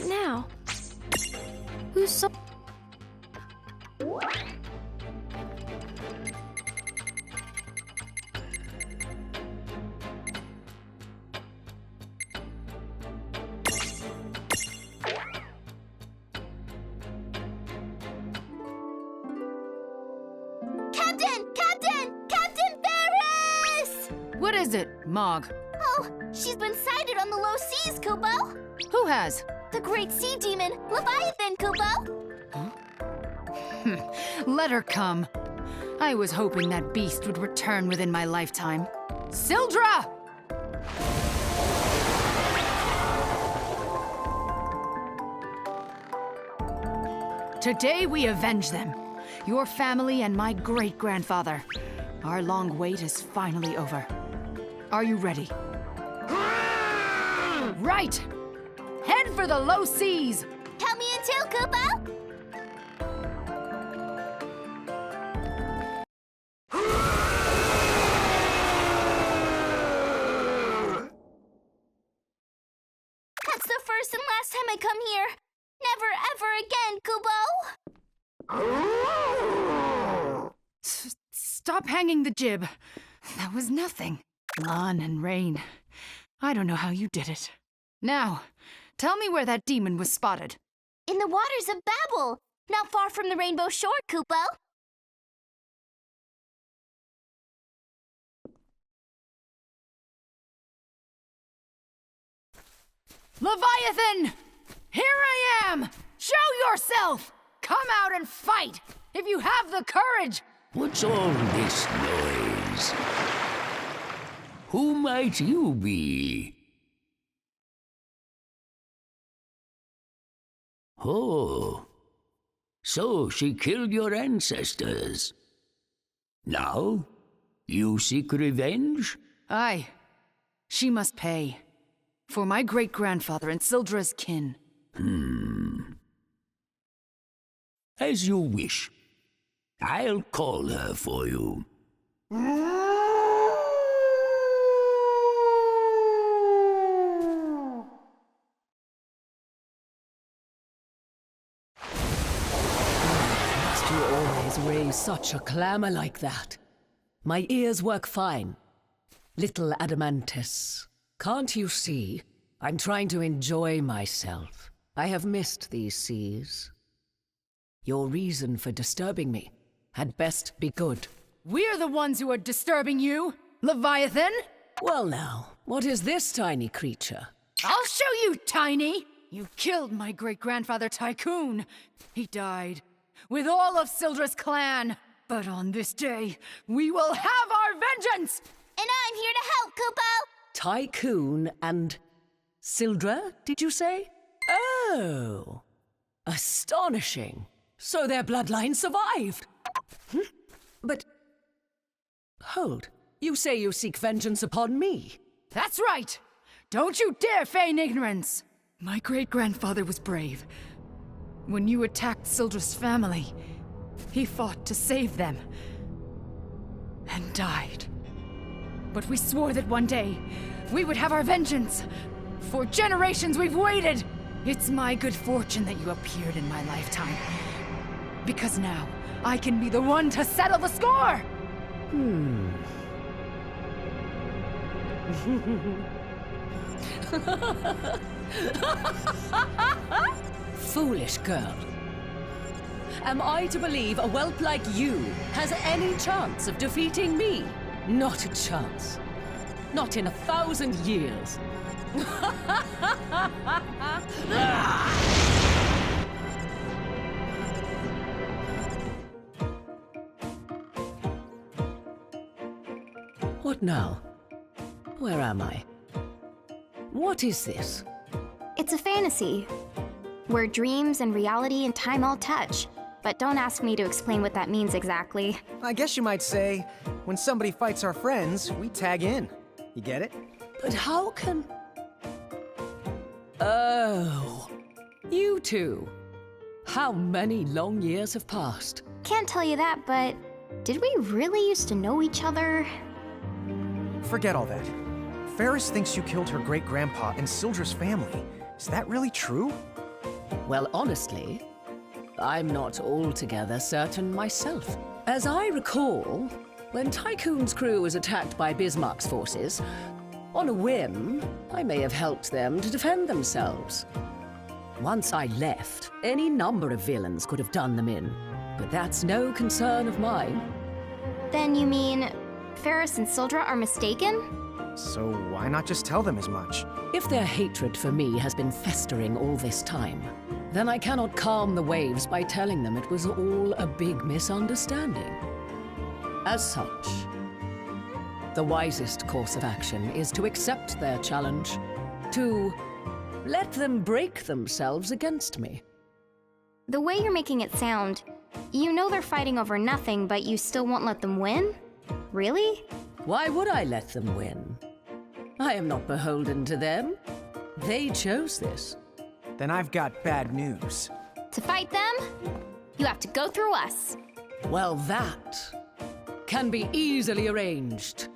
now? Who's so... Captain Ferris! What is it, Mog? Oh, she's been sighted on the low seas, Kubo. Who has? The great sea demon, Leviathan, Kubo. Let her come. I was hoping that beast would return within my lifetime. Sildra! Today we avenge them. Your family and my great-grandfather. Our long wait is finally over. Are you ready? Right! Head for the low seas! Count me in too, Kubo. That's the first and last time I come here. Never ever again, Kubo. Stop hanging the jib. That was nothing. Lon and Rain. I don't know how you did it. Now, tell me where that demon was spotted. In the waters of Babel, not far from the Rainbow Shore, Kubo. Leviathan! Here I am! Show yourself! Come out and fight, if you have the courage! What's all this noise? Who might you be? Oh, so she killed your ancestors. Now, you seek revenge? Aye. She must pay. For my great-grandfather and Sildra's kin. As you wish. I'll call her for you. Must you always raise such a clamor like that? My ears work fine. Little Adamantis, can't you see? I'm trying to enjoy myself. I have missed these seas. Your reason for disturbing me had best be good. We're the ones who are disturbing you, Leviathan! Well now, what is this tiny creature? I'll show you, Tiny! You killed my great-grandfather Tycoon. He died, with all of Sildra's clan. But on this day, we will have our vengeance! And I'm here to help, Kubo. Tycoon and Sildra, did you say? Oh, astonishing. So their bloodline survived. But, hold, you say you seek vengeance upon me? That's right! Don't you dare feign ignorance! My great-grandfather was brave. When you attacked Sildra's family, he fought to save them. And died. But we swore that one day, we would have our vengeance. For generations we've waited! It's my good fortune that you appeared in my lifetime. Because now, I can be the one to settle the score! Foolish girl. Am I to believe a whelp like you has any chance of defeating me? Not a chance. Not in 1,000 years. What now? Where am I? What is this? It's a fantasy, where dreams and reality and time all touch. But don't ask me to explain what that means exactly. I guess you might say, when somebody fights our friends, we tag in. You get it? But how can... Oh, you two. How many long years have passed? Can't tell you that, but did we really used to know each other? Forget all that. Ferris thinks you killed her great-grandpa and Sildra's family. Is that really true? Well, honestly, I'm not altogether certain myself. As I recall, when Tycoon's crew was attacked by Bismarck's forces, on a whim, I may have helped them to defend themselves. Once I left, any number of villains could have done them in, but that's no concern of mine. Then you mean Ferris and Sildra are mistaken? So why not just tell them as much? If their hatred for me has been festering all this time, then I cannot calm the waves by telling them it was all a big misunderstanding. As such, the wisest course of action is to accept their challenge, to let them break themselves against me. The way you're making it sound, you know they're fighting over nothing, but you still won't let them win? Really? Why would I let them win? I am not beholden to them. They chose this. Then I've got bad news. To fight them, you have to go through us. Well, that can be easily arranged.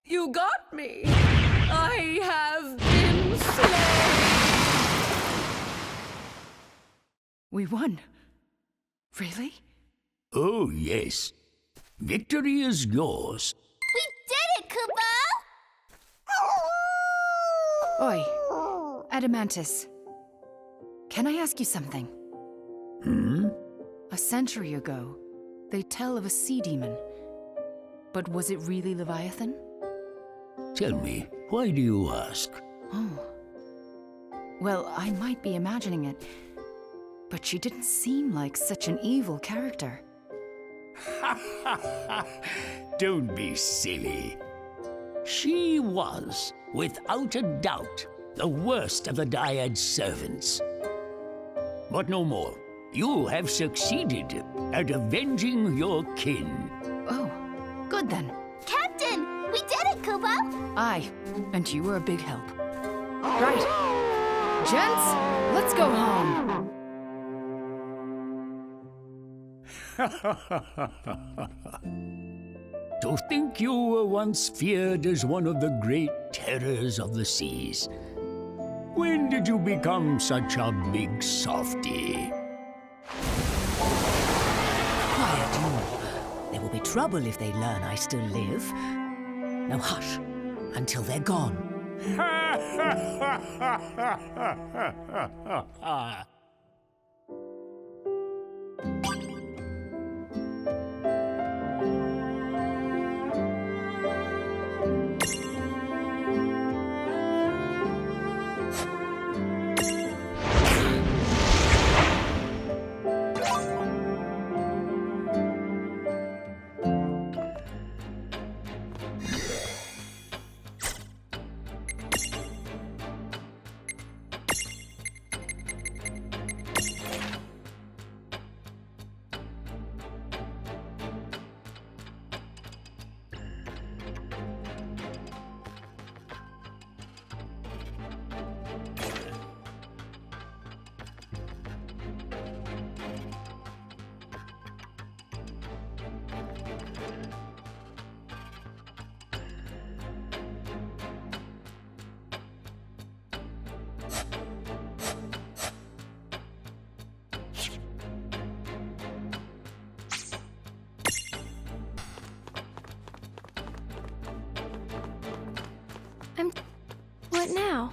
You got me! I have been slain! We won. Really? Oh, yes. Victory is yours. We did it, Kubo! Oi, Adamantis. Can I ask you something? A century ago, they tell of a sea demon. But was it really Leviathan? Tell me, why do you ask? Oh. Well, I might be imagining it, but she didn't seem like such an evil character. Don't be silly. She was, without a doubt, the worst of the Dyad's servants. But no more. You have succeeded at avenging your kin. Oh, good then. Captain, we did it, Kubo! Aye, and you were a big help. Right. Gents, let's go home. To think you were once feared as one of the great terrors of the seas. When did you become such a big softy? Quiet, you. There will be trouble if they learn I still live. Now hush, until they're gone. What now?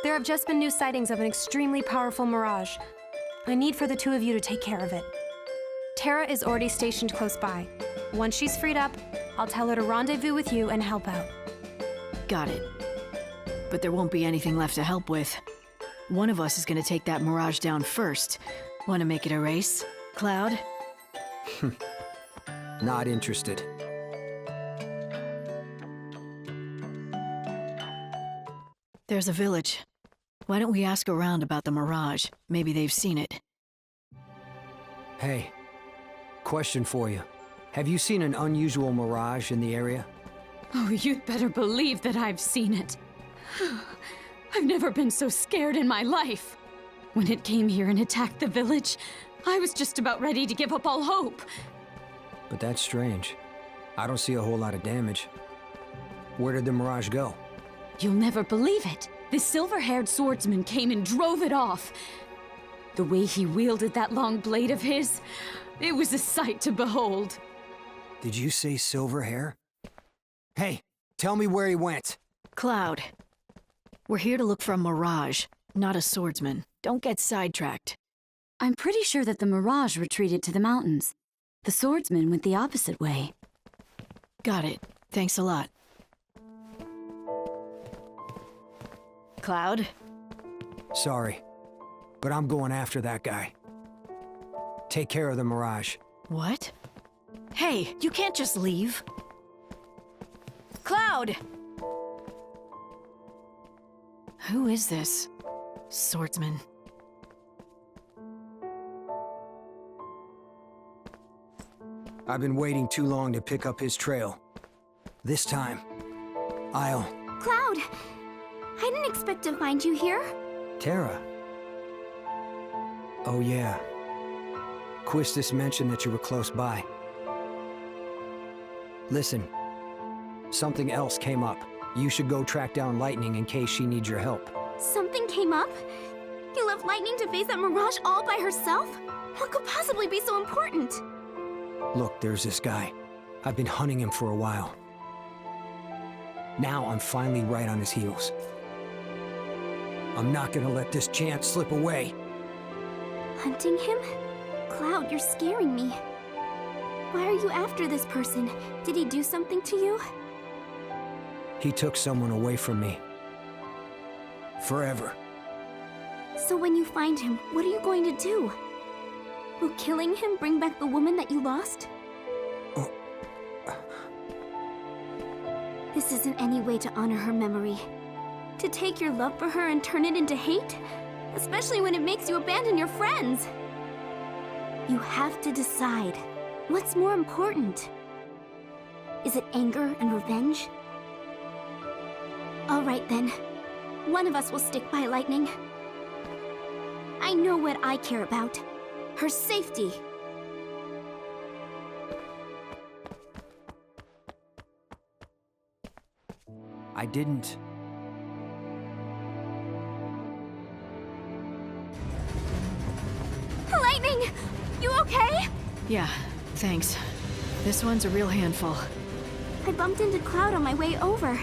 There have just been new sightings of an extremely powerful mirage. I need for the two of you to take care of it. Terra is already stationed close by. Once she's freed up, I'll tell her to rendezvous with you and help out. Got it. But there won't be anything left to help with. One of us is gonna take that mirage down first. Wanna make it a race, Cloud? Not interested. There's a village. Why don't we ask around about the mirage? Maybe they've seen it. Hey, question for you. Have you seen an unusual mirage in the area? Oh, you'd better believe that I've seen it. I've never been so scared in my life. When it came here and attacked the village, I was just about ready to give up all hope. But that's strange. I don't see a whole lot of damage. Where did the mirage go? You'll never believe it. This silver-haired swordsman came and drove it off. The way he wielded that long blade of his, it was a sight to behold. Did you say silver hair? Hey, tell me where he went. Cloud. We're here to look for a mirage, not a swordsman. Don't get sidetracked. I'm pretty sure that the Mirage retreated to the mountains. The swordsman went the opposite way. Got it. Thanks a lot. Cloud? Sorry, but I'm going after that guy. Take care of the mirage. What? Hey, you can't just leave. Cloud! Who is this? Swordsman. I've been waiting too long to pick up his trail. This time, I'll... Cloud! I didn't expect to find you here. Terra. Oh yeah. Quistis mentioned that you were close by. Listen, something else came up. You should go track down Lightning in case she needs your help. Something came up? You left Lightning to face that Mirage all by herself? What could possibly be so important? Look, there's this guy. I've been hunting him for a while. Now I'm finally right on his heels. I'm not gonna let this chance slip away. Hunting him? Cloud, you're scaring me. Why are you after this person? Did he do something to you? He took someone away from me. Forever. So when you find him, what are you going to do? Will killing him bring back the woman that you lost? Oh. This isn't any way to honor her memory. To take your love for her and turn it into hate? Especially when it makes you abandon your friends. You have to decide. What's more important? Is it anger and revenge? All right then. One of us will stick by Lightning. I know what I care about. Her safety. I didn't... Lightning! You okay? Yeah, thanks. This one's a real handful. I bumped into Cloud on my way over.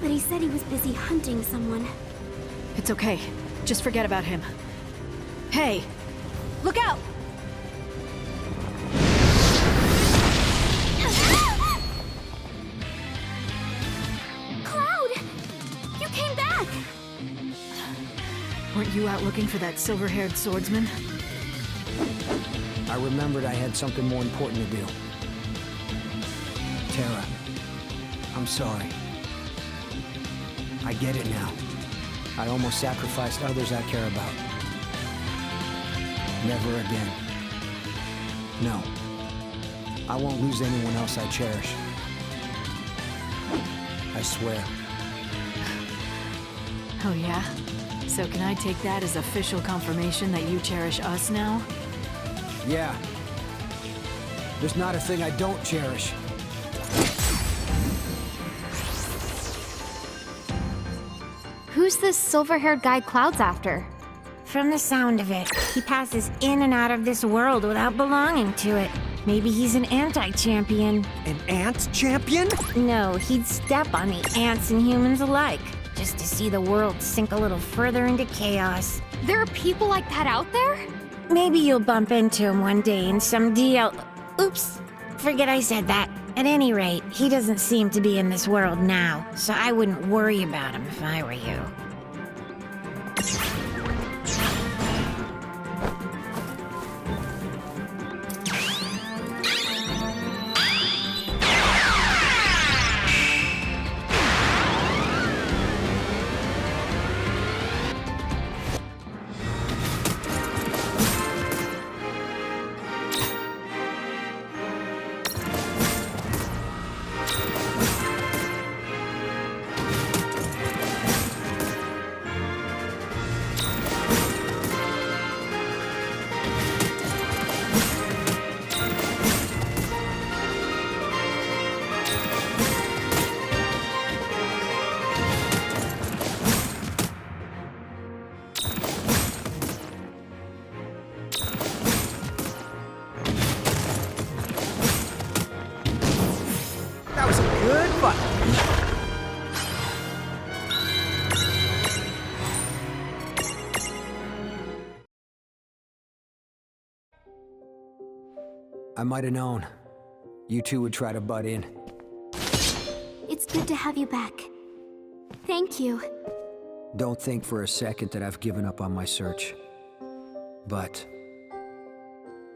But he said he was busy hunting someone. It's okay. Just forget about him. Hey! Look out! Cloud! You came back! Weren't you out looking for that silver-haired swordsman? I remembered I had something more important to do. Terra, I'm sorry. I get it now. I almost sacrificed others I care about. Never again. No. I won't lose anyone else I cherish. I swear. Oh yeah? So can I take that as official confirmation that you cherish us now? Yeah. There's not a thing I don't cherish. Who's this silver-haired guy Cloud's after? From the sound of it, he passes in and out of this world without belonging to it. Maybe he's an anti-champion. An ant champion? No, he'd step on the ants and humans alike, just to see the world sink a little further into chaos. There are people like that out there? Maybe you'll bump into him one day in some Oops, forget I said that. At any rate, he doesn't seem to be in this world now, so I wouldn't worry about him if I were you. That was a good fight. I might have known. You two would try to butt in. It's good to have you back. Thank you. Don't think for a second that I've given up on my search. But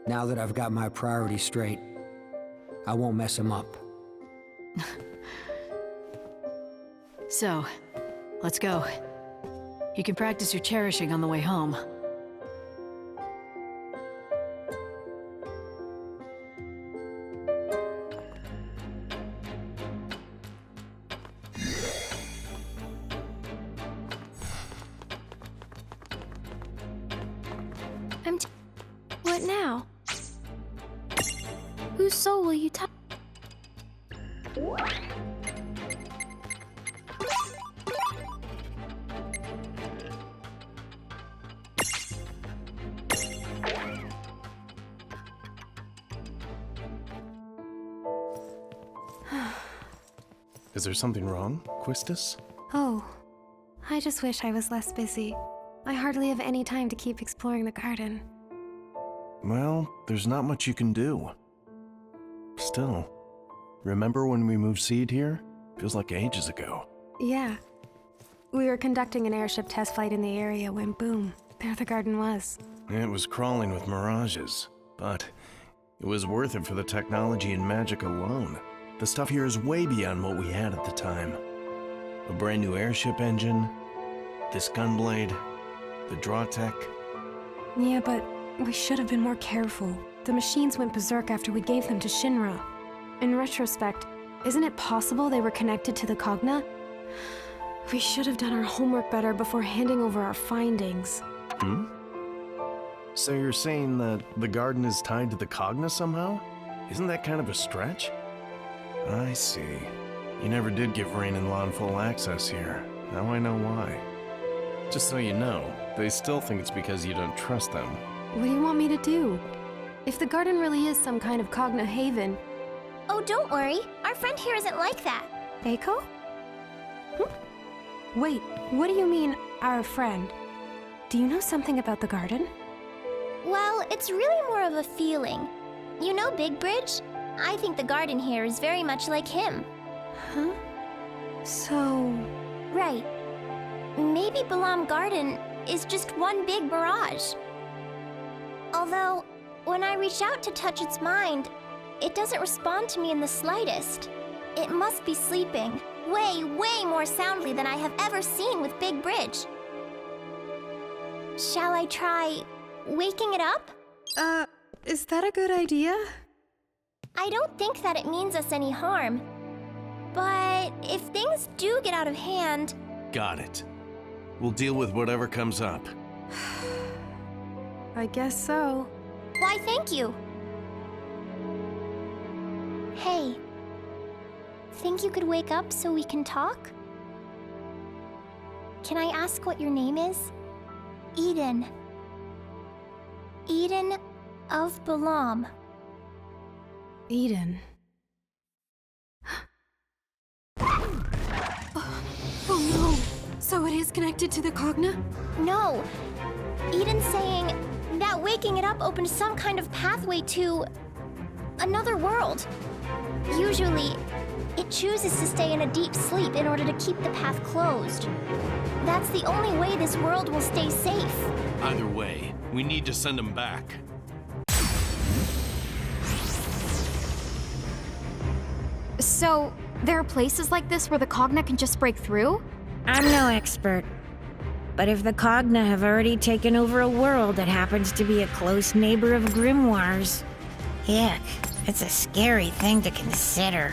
now that I've got my priorities straight, I won't mess them up. So, let's go. You can practice your cherishing on the way home. What now? Whose soul will you touch? Is there something wrong, Quistis? Oh, I just wish I was less busy. I hardly have any time to keep exploring the garden. Well, there's not much you can do. Still, remember when we moved Seed here? Feels like ages ago. Yeah. We were conducting an airship test flight in the area when boom, there the garden was. It was crawling with mirages, but it was worth it for the technology and magic alone. The stuff here is way beyond what we had at the time. A brand new airship engine, this gunblade, the draw tech. Yeah, but we should have been more careful. The machines went berserk after we gave them to Shinra. In retrospect, isn't it possible they were connected to the Cogna? We should have done our homework better before handing over our findings. Hmm? So you're saying that the garden is tied to the Cogna somehow? Isn't that kind of a stretch? I see. You never did give Rain and Lon full access here. Now I know why. Just so you know, they still think it's because you don't trust them. What do you want me to do? If the garden really is some kind of Cogna haven... Oh, don't worry. Our friend here isn't like that. Eiko? Wait, what do you mean, our friend? Do you know something about the garden? Well, it's really more of a feeling. You know Big Bridge? I think the garden here is very much like him. Huh? So... Right. Maybe Balam Garden is just one big mirage. Although, when I reach out to touch its mind, it doesn't respond to me in the slightest. It must be sleeping, way, way more soundly than I have ever seen with Big Bridge. Shall I try waking it up? Is that a good idea? I don't think that it means us any harm. But if things do get out of hand... Got it. We'll deal with whatever comes up. I guess so. Why, thank you. Hey, think you could wake up so we can talk? Can I ask what your name is? Eden. Eden of Balam. Eden. Oh no! So it is connected to the Cogna? No. Eden's saying that waking it up opened some kind of pathway to another world. Usually, it chooses to stay in a deep sleep in order to keep the path closed. That's the only way this world will stay safe. Either way, we need to send him back. So, there are places like this where the Cogna can just break through? I'm no expert. But if the Cogna have already taken over a world that happens to be a close neighbor of Grimoire's, heck, it's a scary thing to consider.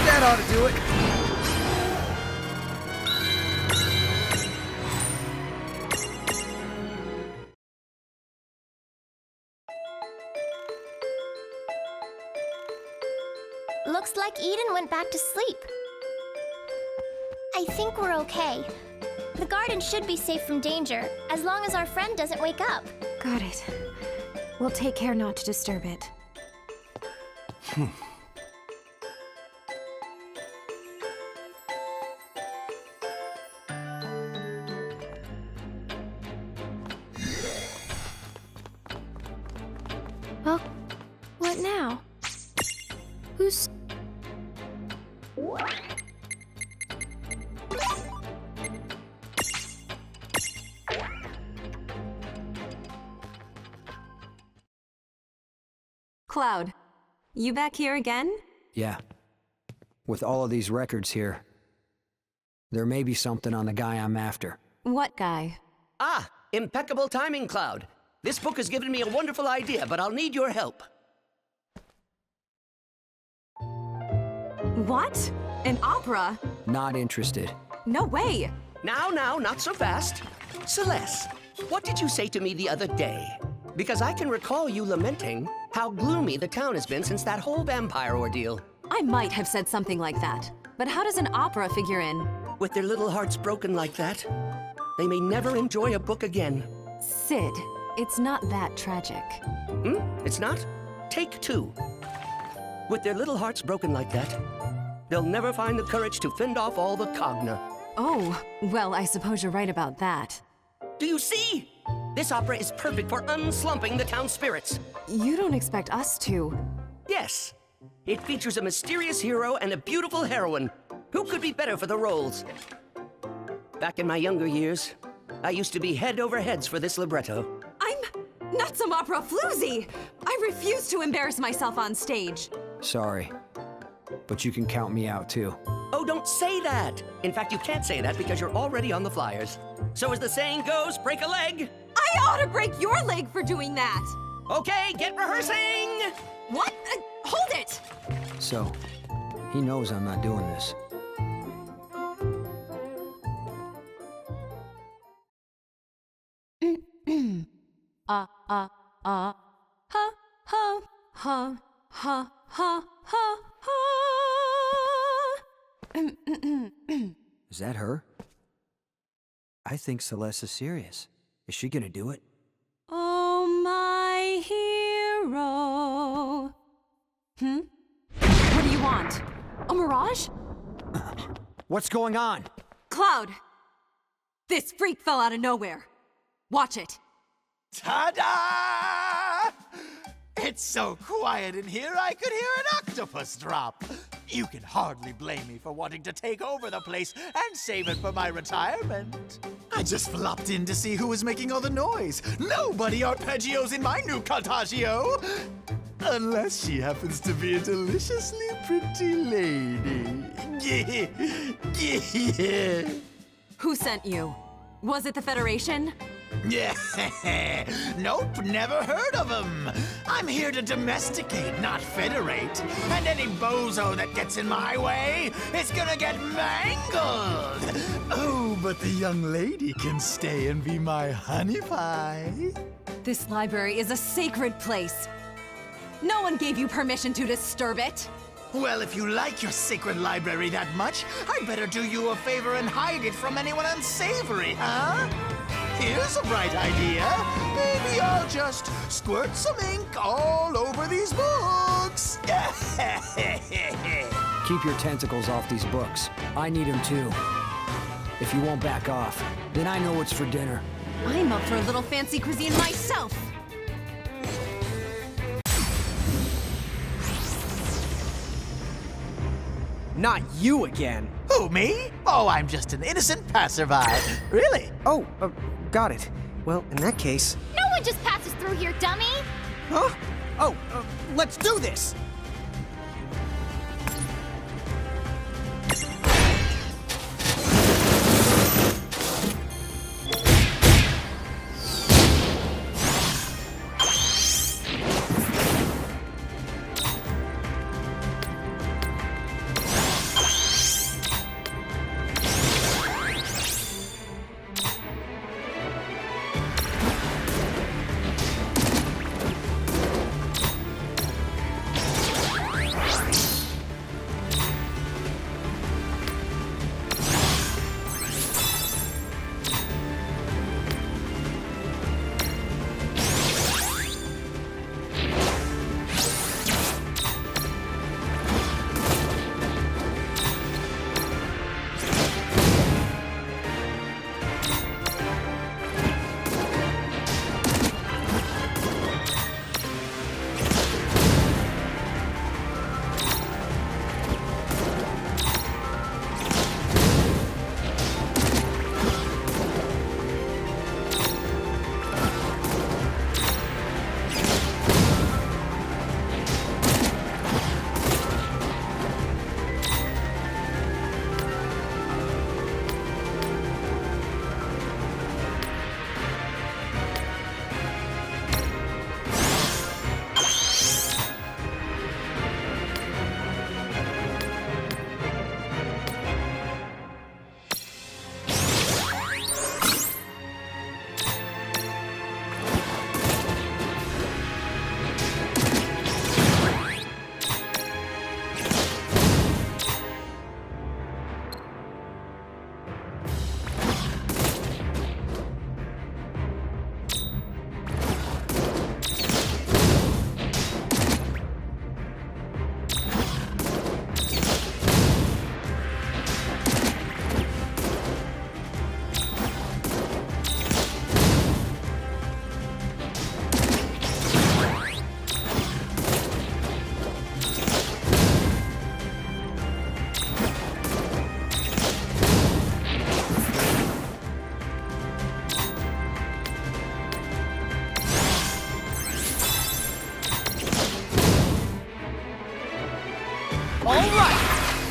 That ought to do it. Looks like Eden went back to sleep. I think we're okay. The garden should be safe from danger, as long as our friend doesn't wake up. Got it. We'll take care not to disturb it. Well, what now? Who's... Cloud, you back here again? Yeah. With all of these records here, there may be something on the guy I'm after. What guy? Ah, impeccable timing, Cloud. This book has given me a wonderful idea, but I'll need your help. What? An opera? Not interested. No way! Now, not so fast. Celeste, what did you say to me the other day? Because I can recall you lamenting how gloomy the town has been since that whole vampire ordeal. I might have said something like that, but how does an opera figure in? With their little hearts broken like that, they may never enjoy a book again. Sid, it's not that tragic. It's not? Take two. With their little hearts broken like that, they'll never find the courage to fend off all the Cogna. Oh, well, I suppose you're right about that. Do you see? This opera is perfect for unslumping the town spirits. You don't expect us to. Yes. It features a mysterious hero and a beautiful heroine. Who could be better for the roles? Back in my younger years, I used to be head over heads for this libretto. I'm not some opera floozy! I refuse to embarrass myself on stage. Sorry. But you can count me out, too. Oh, don't say that! In fact, you can't say that because you're already on the flyers. So as the saying goes, break a leg! I ought to break your leg for doing that! Okay, get rehearsing! What? Hold it! So, he knows I'm not doing this. Ha, ha, ha, ha, ha, ha, ha. Is that her? I think Celeste is serious. Is she gonna do it? Oh, my hero. What do you want? A mirage? What's going on? Cloud! This freak fell out of nowhere. Watch it. Ta-da! It's so quiet in here, I could hear an octopus drop. You can hardly blame me for wanting to take over the place and save it for my retirement. I just flopped in to see who was making all the noise. Nobody arpeggios in my new Cartaggio. Unless she happens to be a deliciously pretty lady. Who sent you? Was it the Federation? Yeah, nope, never heard of him. I'm here to domesticate, not federate. And any bozo that gets in my way is gonna get mangled. Oh, but the young lady can stay and be my honey pie. This library is a sacred place. No one gave you permission to disturb it. Well, if you like your sacred library that much, I'd better do you a favor and hide it from anyone unsavory, huh? Here's a bright idea. Maybe I'll just squirt some ink all over these books. Keep your tentacles off these books. I need them too. If you won't back off, then I know what's for dinner. I'm up for a little fancy cuisine myself. Not you again. Who, me? Oh, I'm just an innocent passerby. Really? Oh, got it. Well, in that case... No one just passes through here, dummy! Huh? Oh, let's do this!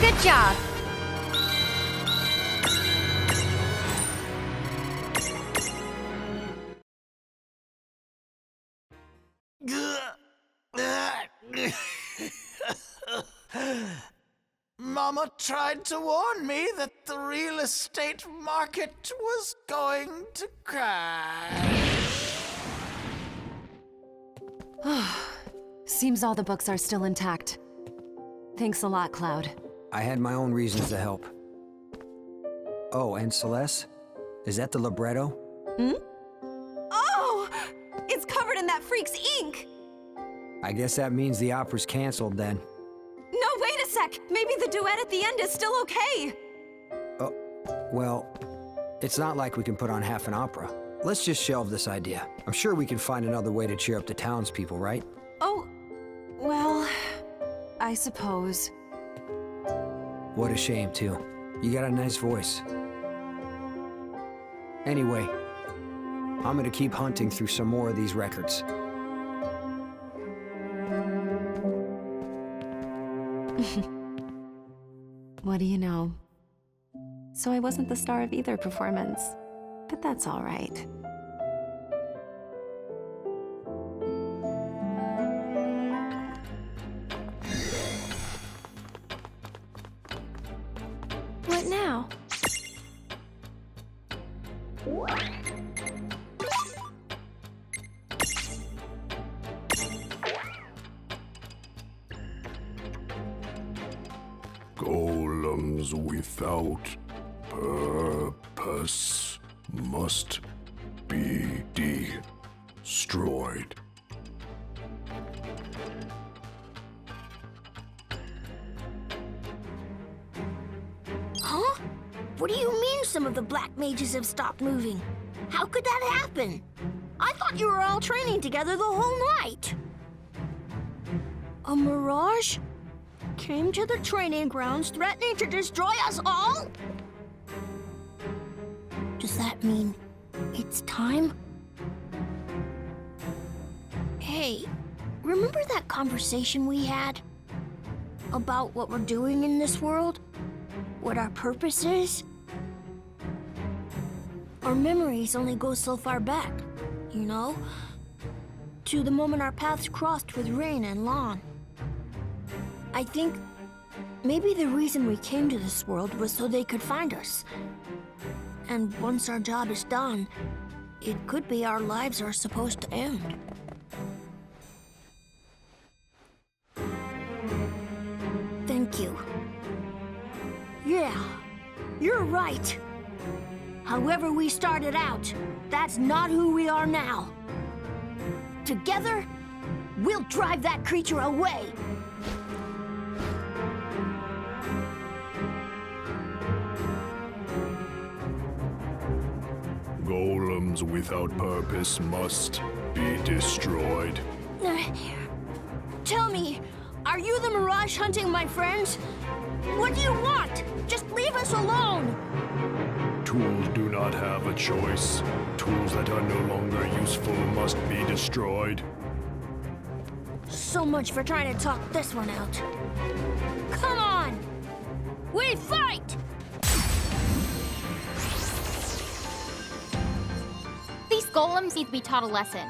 Good job. Mama tried to warn me that the real estate market was going to crash. Seems all the books are still intact. Thanks a lot, Cloud. I had my own reasons to help. Oh, and Celeste? Is that the libretto? Oh! It's covered in that freak's ink! I guess that means the opera's canceled then. No, wait a sec! Maybe the duet at the end is still okay! Oh, well, it's not like we can put on half an opera. Let's just shelve this idea. I'm sure we can find another way to cheer up the townspeople, right? Oh, well, I suppose. What a shame, too. You got a nice voice. Anyway, I'm gonna keep hunting through some more of these records. What do you know? So I wasn't the star of either performance, but that's all right. What now? Golems without purpose must be destroyed. Huh? What do you mean some of the black mages have stopped moving? How could that happen? I thought you were all training together the whole night. A mirage came to the training grounds threatening to destroy us all? Does that mean it's time? Hey, remember that conversation we had? About what we're doing in this world? What our purpose is? Our memories only go so far back, you know? To the moment our paths crossed with Rain and Lon. I think maybe the reason we came to this world was so they could find us. And once our job is done, it could be our lives are supposed to end. Thank you. Yeah, you're right. However we started out, that's not who we are now. Together, we'll drive that creature away. Golems without purpose must be destroyed. Tell me, are you the Mirage hunting my friends? What do you want? Just leave us alone! Tools do not have a choice. Tools that are no longer useful must be destroyed. So much for trying to talk this one out. Come on! We fight! These golems need to be taught a lesson.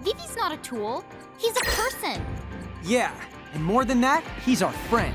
Vivi's not a tool. He's a person. Yeah, and more than that, he's our friend.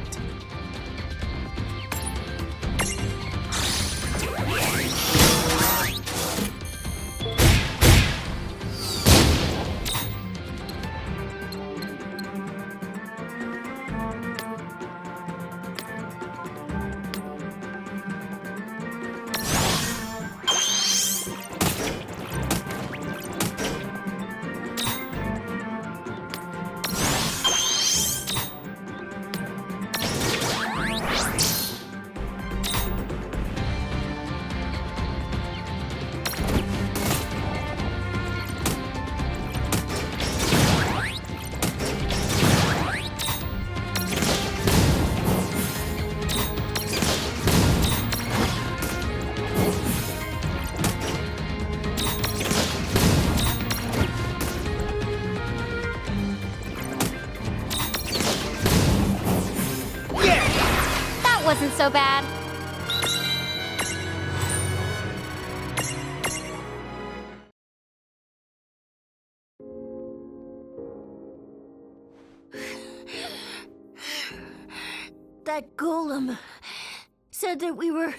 Wasn't so bad. That golem said that we were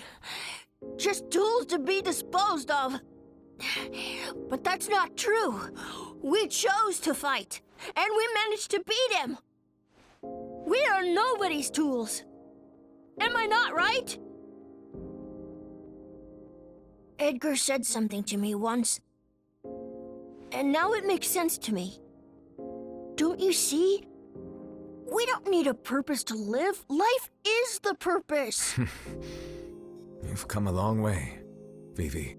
just tools to be disposed of. But that's not true. We chose to fight. and we managed to beat him. We are nobody's tools. Am I not right? Edgar said something to me once, and now it makes sense to me. Don't you see? We don't need a purpose to live. Life is the purpose. You've come a long way, Vivi.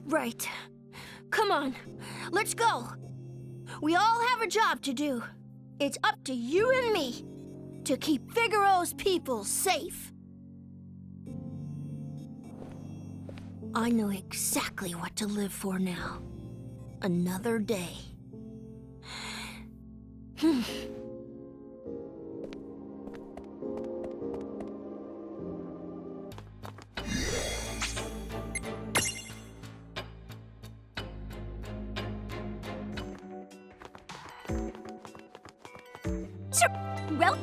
Right. Come on, let's go. We all have a job to do. It's up to you and me to keep Figaro's people safe. I know exactly what to live for now. Another day. Well...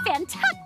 Fantastic!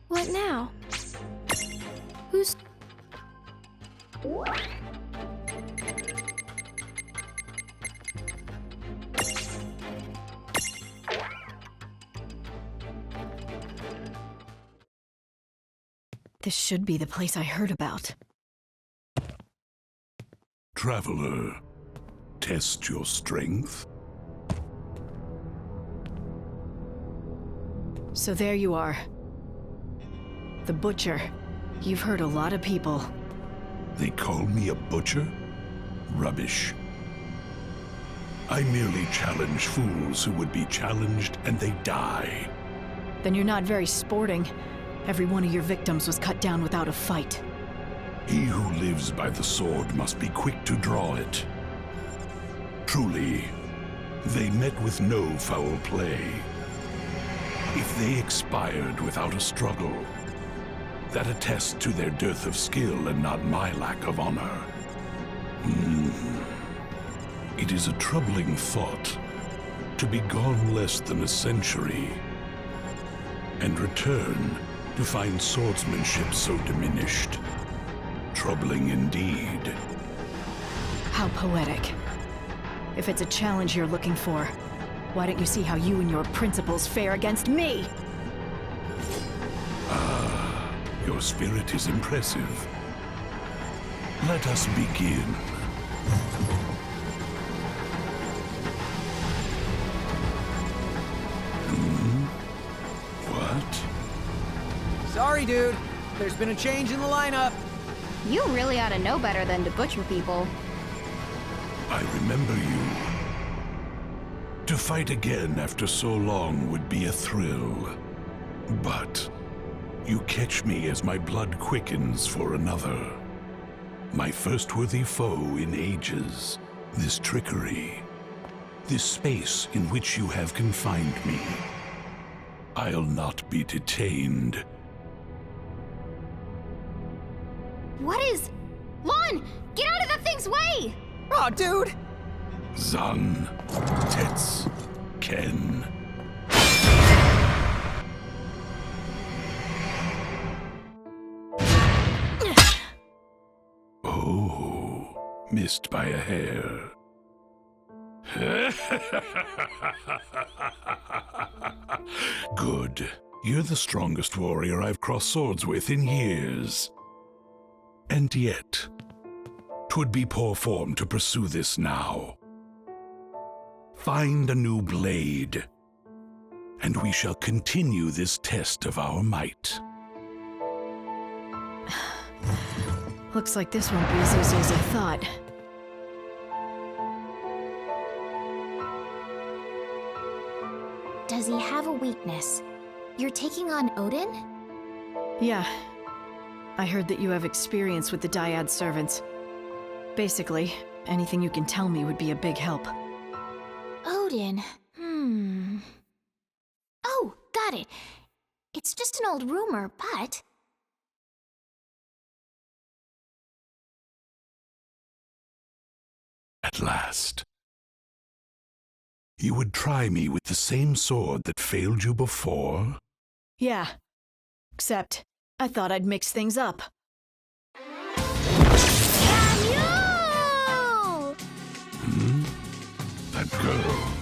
What now? Who's... This should be the place I heard about. Traveler, test your strength. So there you are. The Butcher. You've hurt a lot of people. They call me a butcher? Rubbish. I merely challenge fools who would be challenged and they die. Then you're not very sporting. Every one of your victims was cut down without a fight. He who lives by the sword must be quick to draw it. Truly, they met with no foul play. If they expired without a struggle, that attests to their dearth of skill and not my lack of honor. It is a troubling thought to be gone less than a century and return to find swordsmanship so diminished. Troubling indeed. How poetic. If it's a challenge you're looking for, why don't you see how you and your principles fare against me? Your spirit is impressive. Let us begin. What? Sorry, dude. There's been a change in the lineup. You really ought to know better than to butcher people. I remember you. To fight again after so long would be a thrill. But you catch me as my blood quickens for another. My first worthy foe in ages. This trickery. This space in which you have confined me. I'll not be detained. What is... Lon! Get out of that thing's way! Oh, dude! Zan, Tets, Ken. Oh, missed by a hair. Good. You're the strongest warrior I've crossed swords with in years. And yet, 'twould be poor form to pursue this now. Find a new blade, and we shall continue this test of our might. Looks like this won't be as easy as I thought. Does he have a weakness? You're taking on Odin? Yeah. I heard that you have experience with the Dyad servants. Basically, anything you can tell me would be a big help. Odin. Oh, got it. It's just an old rumor, but... At last. You would try me with the same sword that failed you before? Yeah. Except, I thought I'd mix things up. That girl.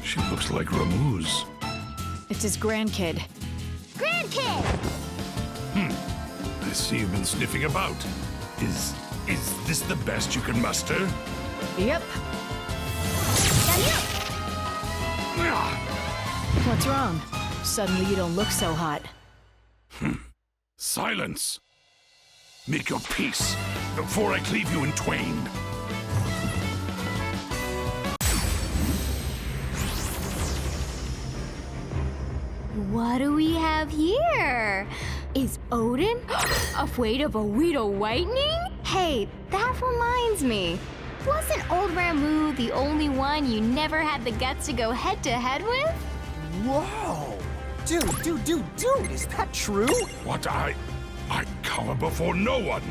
She looks like Ramuz. It's his grandkid. Grandkid! I see you've been sniffing about. Is this the best you can muster? Yep. What's wrong? Suddenly you don't look so hot. Silence! Make your peace before I cleave you in twain. What do we have here? Is Odin afraid of a Weedle Whitening? Hey, that reminds me. Wasn't old Ramu the only one you never had the guts to go head-to-head with? Whoa! Dude, is that true? What I cower before no one.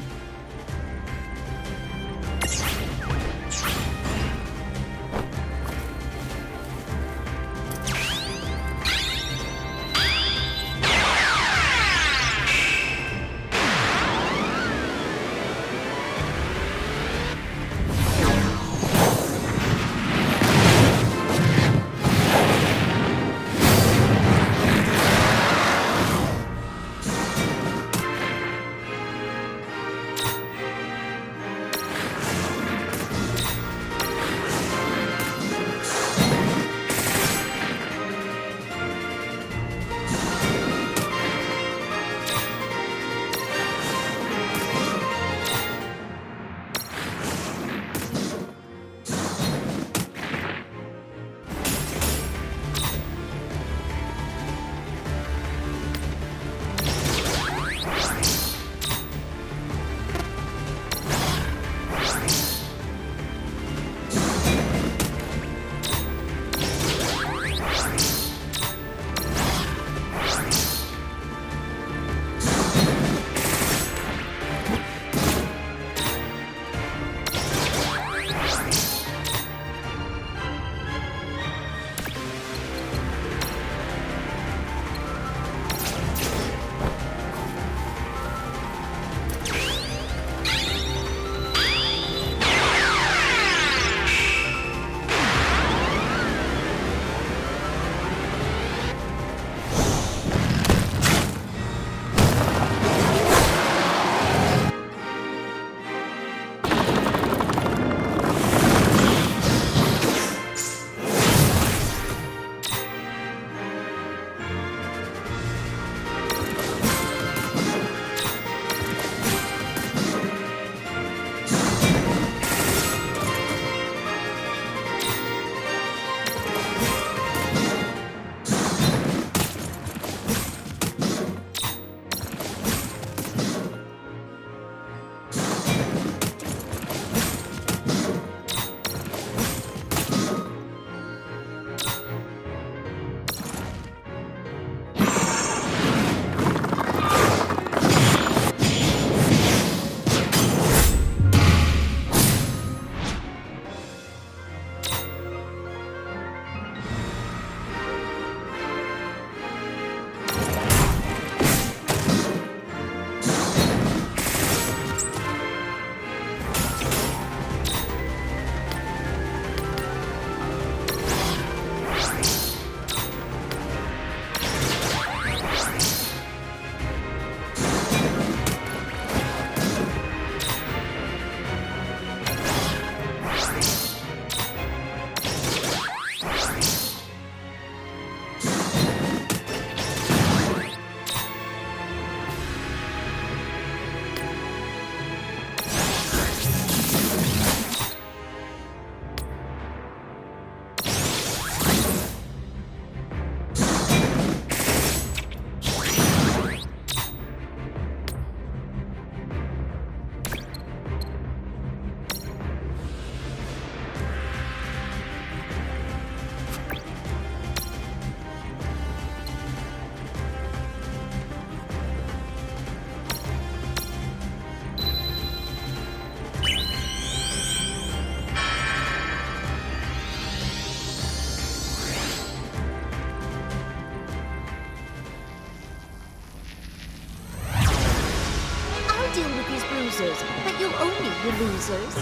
deal with these bruises, but you'll owe me, you losers.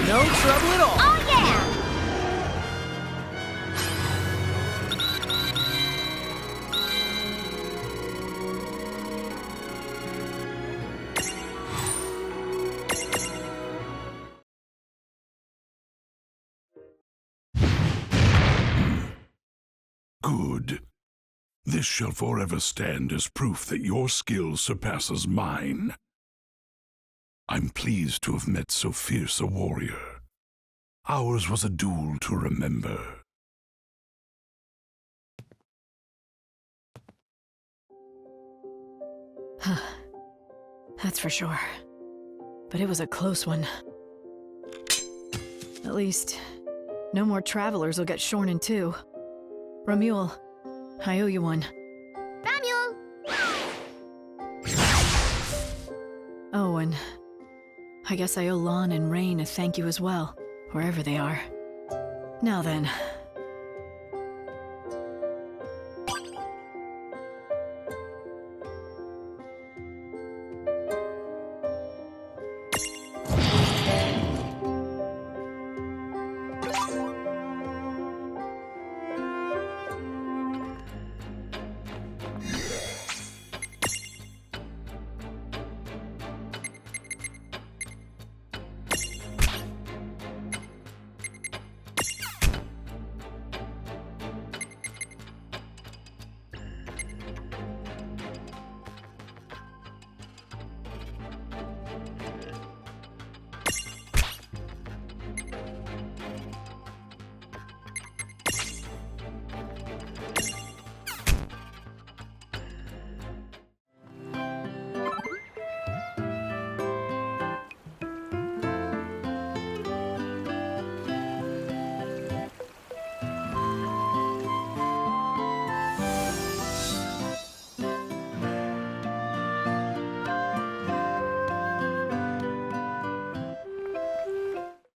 No trouble at all. Oh, yeah! Good. This shall forever stand as proof that your skill surpasses mine. I'm pleased to have met so fierce a warrior. Ours was a duel to remember. That's for sure. But it was a close one. At least, no more travelers will get shorn in two. Ramule, I owe you one. Ramule! Oh, and I guess I owe Lon and Rain a thank you as well, wherever they are. Now then,